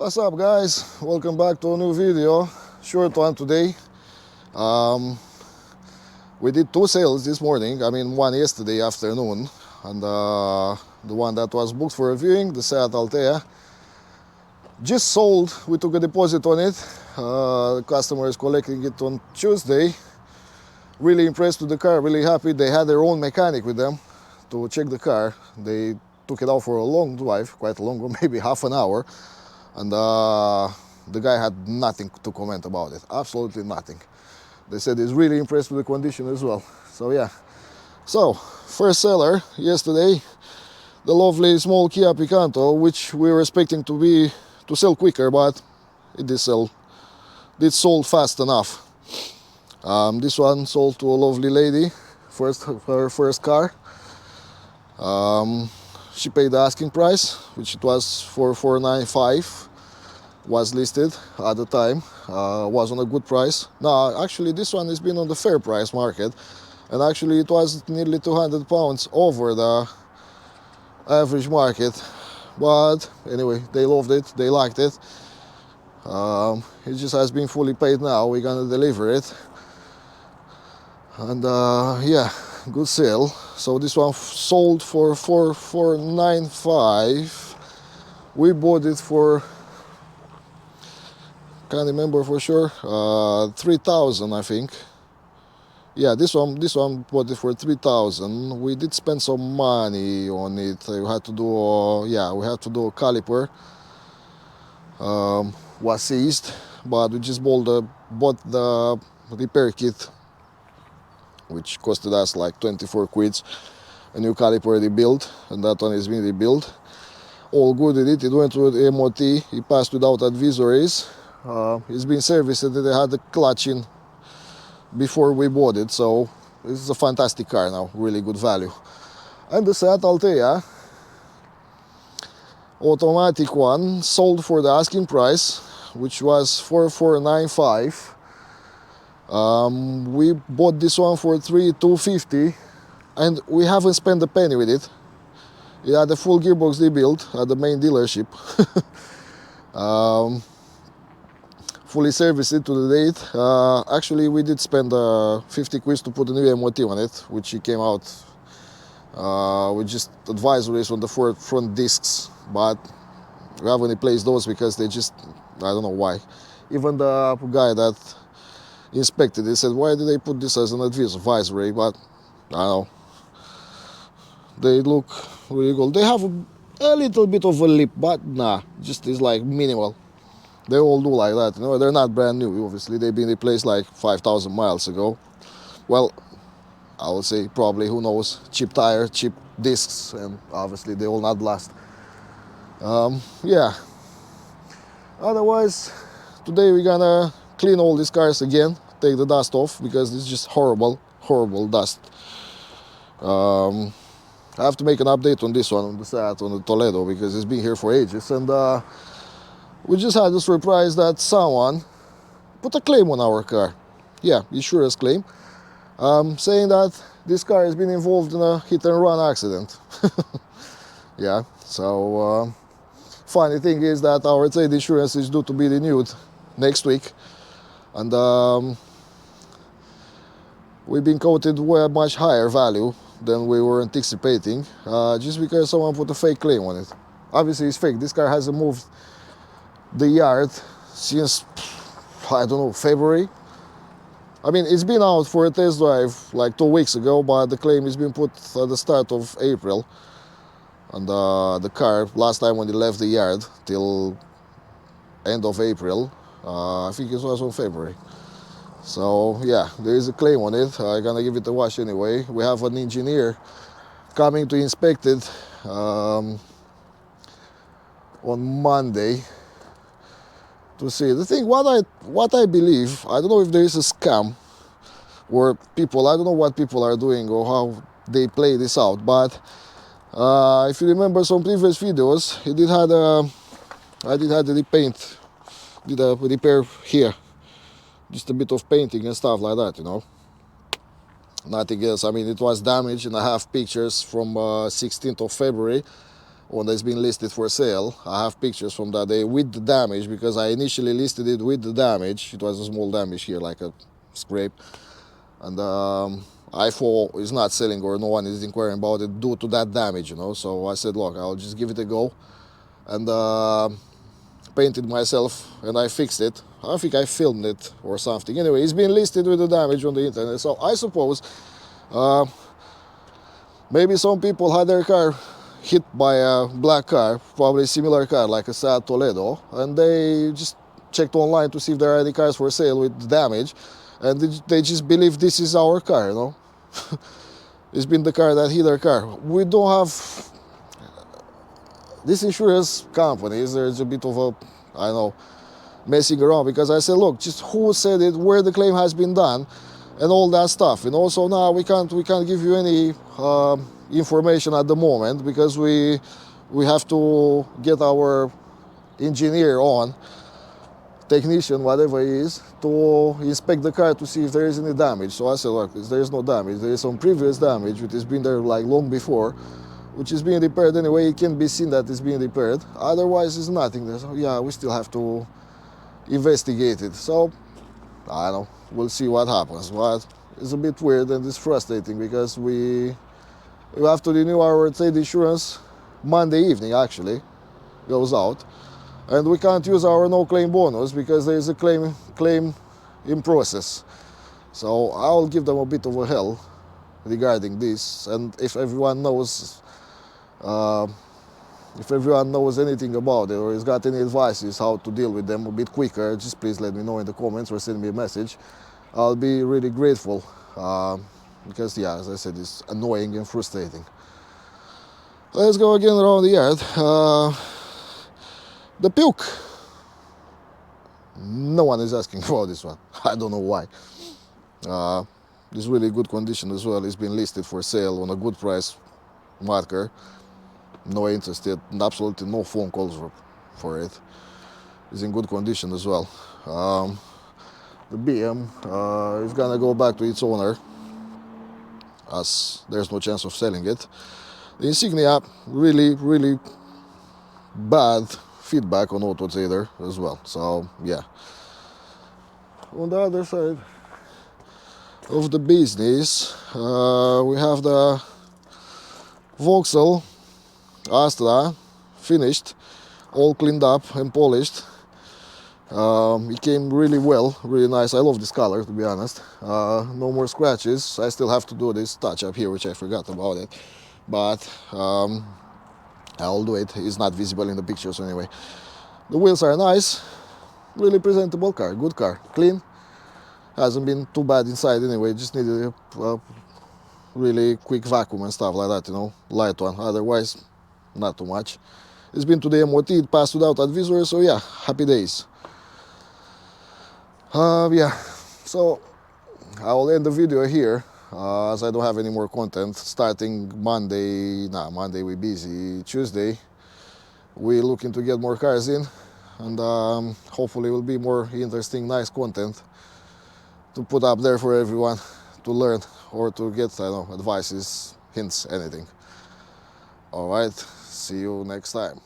What's up, guys? Welcome back to a new video. Short one today. We did two sales this morning. One yesterday afternoon, and the one that was booked for a viewing, the Seat Altea, just sold. We took a deposit on it. The customer is collecting it on Tuesday. Really impressed with the car, really happy. They had their own mechanic with them to check the car. They took it out for a long drive, quite a long one, maybe half an hour. And the guy had nothing to comment about it, absolutely nothing. They said he's really impressed with the condition as well. So yeah. So, first seller yesterday, the lovely small Kia Picanto, which we were expecting to sell quicker, but it did sold fast enough. This one sold to a lovely lady, her first car. She paid the asking price, which it was 4,495, was listed at the time, was on a good price. Now, actually, this one has been on the fair price market, and actually it was nearly 200 pounds over the average market. But anyway, they loved it, they liked it. It just has been fully paid now. We're gonna deliver it, and yeah, good sale. So this one sold for 4,495. We bought it for, can't remember for sure, 3,000, I think. Yeah, this one bought it for 3,000. We did spend some money on it. We had to do a caliper. Was seized, but we just bought the repair kit, which costed us like 24 quids. A new caliper already built, and that one is being rebuilt. All good with it. It went through the MOT. It passed without advisories. It's been serviced, and they had the clutch in before we bought it. So this is a fantastic car now, really good value. And the Seat Altea, automatic one, sold for the asking price, which was 4,495. We bought this one for 3,250, and we haven't spent a penny with it. It had a full gearbox rebuilt at the main dealership. Fully serviced it to the date. Actually, we did spend 50 quid to put a new MOT on it, which it came out with just advisories on the front discs, but we haven't replaced those because they just, I don't know why. Even the guy that inspected it said, why did they put this as an advisory? But I don't know. They look really good. They have a little bit of a lip, but nah, just is like minimal. They all do like that, you know. They're not brand new, obviously. They've been replaced like 5,000 miles ago. Well, I would say probably, who knows, cheap tire, cheap discs, and obviously they will not last. Yeah. Otherwise, today we're gonna clean all these cars again, take the dust off, because it's just horrible dust. I have to make an update on this one, on the Seat, on the Toledo, because it's been here for ages. And we just had a surprise that someone put a claim on our car. Yeah, insurance claim, saying that this car has been involved in a hit-and-run accident. Yeah, so funny thing is that our trade insurance is due to be renewed next week, and we've been quoted a much higher value than we were anticipating, just because someone put a fake claim on it. Obviously it's fake. This car hasn't moved the yard since, I don't know, February. It's been out for a test drive like 2 weeks ago, but the claim has been put at the start of April. And the car, last time when it left the yard till end of April, I think it was on February. So yeah, there is a claim on it. I'm gonna give it a wash anyway. We have an engineer coming to inspect it on Monday to see. The thing, what I believe, I don't know if there is a scam or people, I don't know what people are doing or how they play this out, but if you remember some previous videos, I did have the repaint, did a repair here. Just a bit of painting and stuff like that, you know. Nothing else. It was damaged, and I have pictures from 16th of February one that's been listed for sale. I have pictures from that day with the damage, because I initially listed it with the damage. It was a small damage here, like a scrape, and I thought it's not selling, or no one is inquiring about it due to that damage, you know. So I said, look, I'll just give it a go, and painted myself, and I fixed it. I think I filmed it or something. Anyway, it's been listed with the damage on the internet. So I suppose maybe some people had their car hit by a black car, probably a similar car like a Seat Toledo, and they just checked online to see if there are any cars for sale with damage, and they just believe this is our car, you know. It's been the car that hit their car. We don't have these insurance companies. There's a bit of a, I know, messing around, because I said, look, just who said it, where the claim has been done, and all that stuff, you know. So now we can't give you any information at the moment, because we have to get our engineer on, technician, whatever he is, to inspect the car to see if there is any damage. So I said, look, there is no damage. There is some previous damage which has been there like long before, which is being repaired anyway. It can be seen that it's being repaired. Otherwise, it's nothing there. So yeah, we still have to investigate it. So I don't know, we'll see what happens. But it's a bit weird and it's frustrating, because we have to renew our trade insurance Monday evening, actually goes out, and we can't use our no claim bonus because there is a claim in process. So I'll give them a bit of a hell regarding this, and if everyone knows anything about it, or has got any advices how to deal with them a bit quicker, just please let me know in the comments or send me a message. I'll be really grateful, because yeah, as I said, it's annoying and frustrating. Let's go again around the yard. The puke. No one is asking about this one. I don't know why. It's really good condition as well. It's been listed for sale on a good price marker. No interest yet, absolutely no phone calls for it. It's in good condition as well. The BM is gonna go back to its owner, as there's no chance of selling it. The insignia, really bad feedback on Auto Trader as well. So yeah. On the other side of the business, we have the Voxel Astra, finished, all cleaned up and polished. It came really well, really nice. I love this color, to be honest. No more scratches. I still have to do this touch up here, which I forgot about it, but I'll do it. It's not visible in the pictures anyway. The wheels are nice, really presentable car, good car, clean. Hasn't been too bad inside anyway. Just needed a really quick vacuum and stuff like that, you know, light one. Otherwise, not too much. It's been to the MOT, it passed without advisory, so yeah, happy days. Yeah, so I will end the video here, as I don't have any more content. Starting Monday, Monday we're busy. Tuesday, we're looking to get more cars in, and hopefully it will be more interesting, nice content to put up there for everyone to learn or to get, I don't know, advices, hints, anything. All right, see you next time.